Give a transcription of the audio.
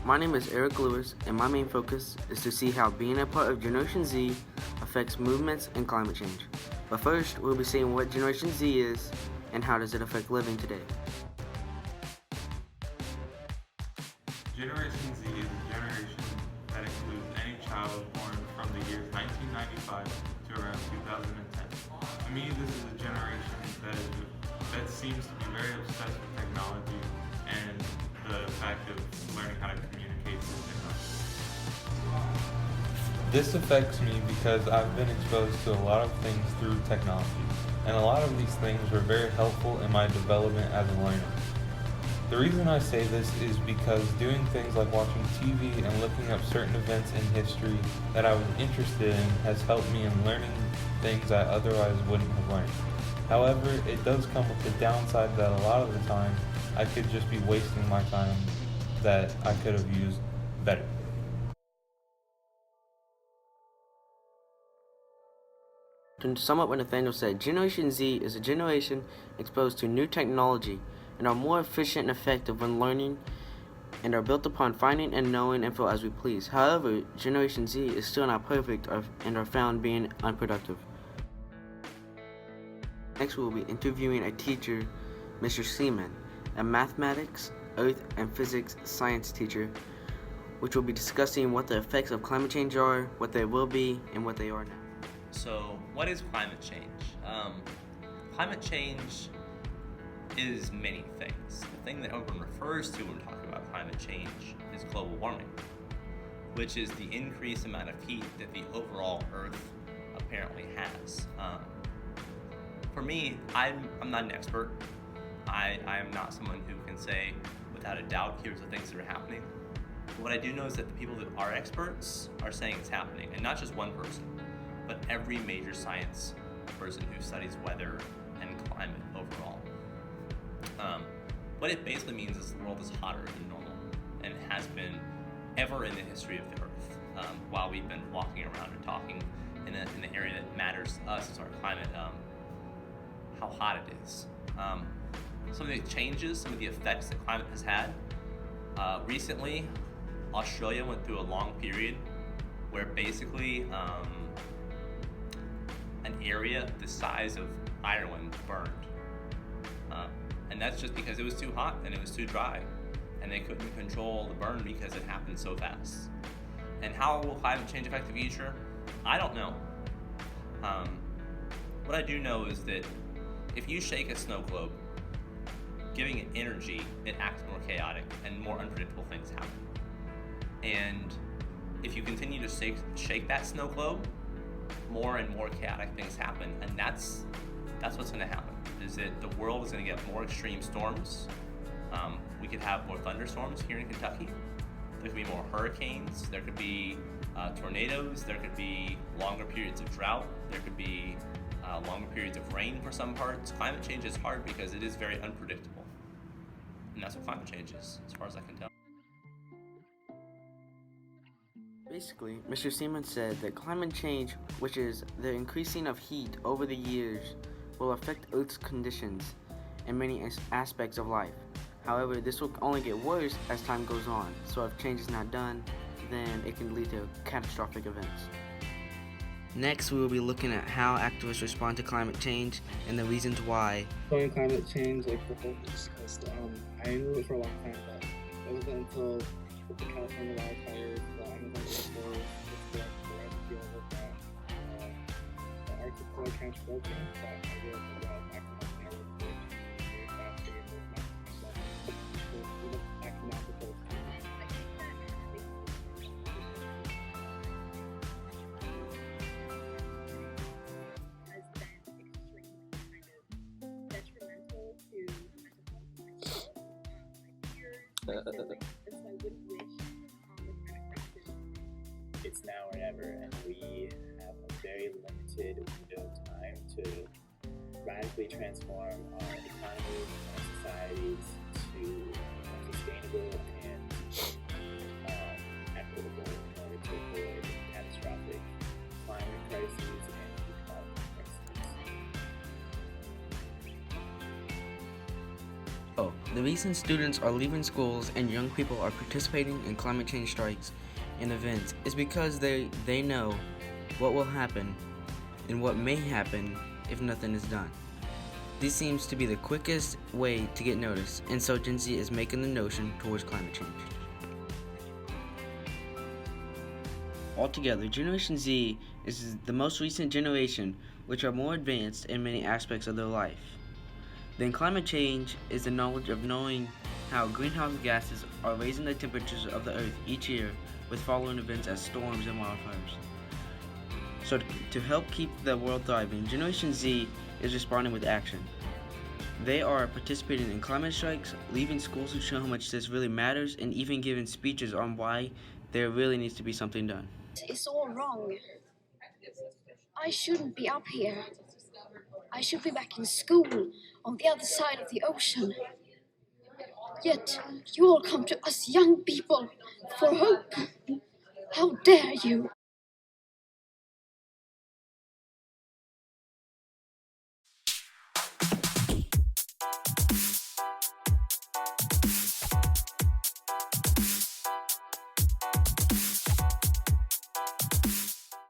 My name is Eric Lewis, and my main focus is to see how being a part of Generation Z affects movements and climate change. But first, we'll be seeing what Generation Z is and how does it affect living today. Generation Z is a generation that includes any child born from the years 1995 to around 2010. To me, this is a generation that seems to be very obsessed with technology and the fact of learning how to communicate with technology. This affects me because I've been exposed to a lot of things through technology, and a lot of these things were very helpful in my development as a learner. The reason I say this is because doing things like watching TV and looking up certain events in history that I was interested in has helped me in learning things I otherwise wouldn't have learned. However, it does come with the downside that a lot of the time I could just be wasting my time that I could have used better. To sum up what Nathaniel said, Generation Z is a generation exposed to new technology and are more efficient and effective when learning and are built upon finding and knowing info as we please. However, Generation Z is still not perfect and are found being unproductive. Next, we will be interviewing a teacher, Mr. Seaman, a mathematics, earth, and physics science teacher, which will be discussing what the effects of climate change are, what they will be, and what they are now. So, what is climate change? Climate change is many things. The thing that everyone refers to when talking about climate change is global warming, which is the increased amount of heat that the overall Earth apparently has. For me, I'm not an expert. I am not someone who can say without a doubt, here's the things that are happening. But what I do know is that the people that are experts are saying it's happening, and not just one person, but every major science person who studies weather and climate overall. What it basically means is the world is hotter than normal, and it has been ever in the history of the Earth. While we've been walking around and talking in the area that matters to us, is our climate, how hot it is. Some of the changes, some of the effects that climate has had. Recently, Australia went through a long period where basically an area the size of Ireland burned. And that's just because it was too hot and it was too dry, and they couldn't control the burn because it happened so fast. And how will climate change affect the future? I don't know. What I do know is that if you shake a snow globe, giving it energy, it acts more chaotic and more unpredictable things happen. And if you continue to shake that snow globe, more and more chaotic things happen, and that's what's going to happen, is that the world is going to get more extreme storms. We could have more thunderstorms here in Kentucky. There could be more hurricanes. There could be tornadoes. There could be longer periods of drought. There could be longer periods of rain for some parts. Climate change is hard because it is very unpredictable. And that's what climate change is, as far as I can tell. Basically, Mr. Seaman said that climate change, which is the increasing of heat over the years, will affect Earth's conditions and many aspects of life. However, this will only get worse as time goes on, so if change is not done, then it can lead to catastrophic events. Next, we will be looking at how activists respond to climate change and the reasons why. Going climate change, like the whole discussed, I knew it for a long time, but it wasn't until the California wildfires that I knew that the forest was like the right field of the Arctic forecast melting, that I realized that acting on the very fast to get those mountains. So, acting on the coast. It's now or never, and we have a very limited window of time to radically transform our economies and our societies to more sustainable and equitable in order to avoid catastrophic climate crises and economic crises. Oh, the reason students are leaving schools and young people are participating in climate change strikes and events is because they know what will happen and what may happen if nothing is done. This seems to be the quickest way to get noticed, and so Gen Z is making the notion towards climate change. Altogether, Generation Z is the most recent generation which are more advanced in many aspects of their life. Then climate change is the knowledge of knowing how greenhouse gases are raising the temperatures of the earth each year with following events as storms and wildfires. So to help keep the world thriving, Generation Z is responding with action. They are participating in climate strikes, leaving schools to show how much this really matters, and even giving speeches on why there really needs to be something done. It's all wrong. I shouldn't be up here. I should be back in school on the other side of the ocean. Yet you all come to us young people for hope. How dare you?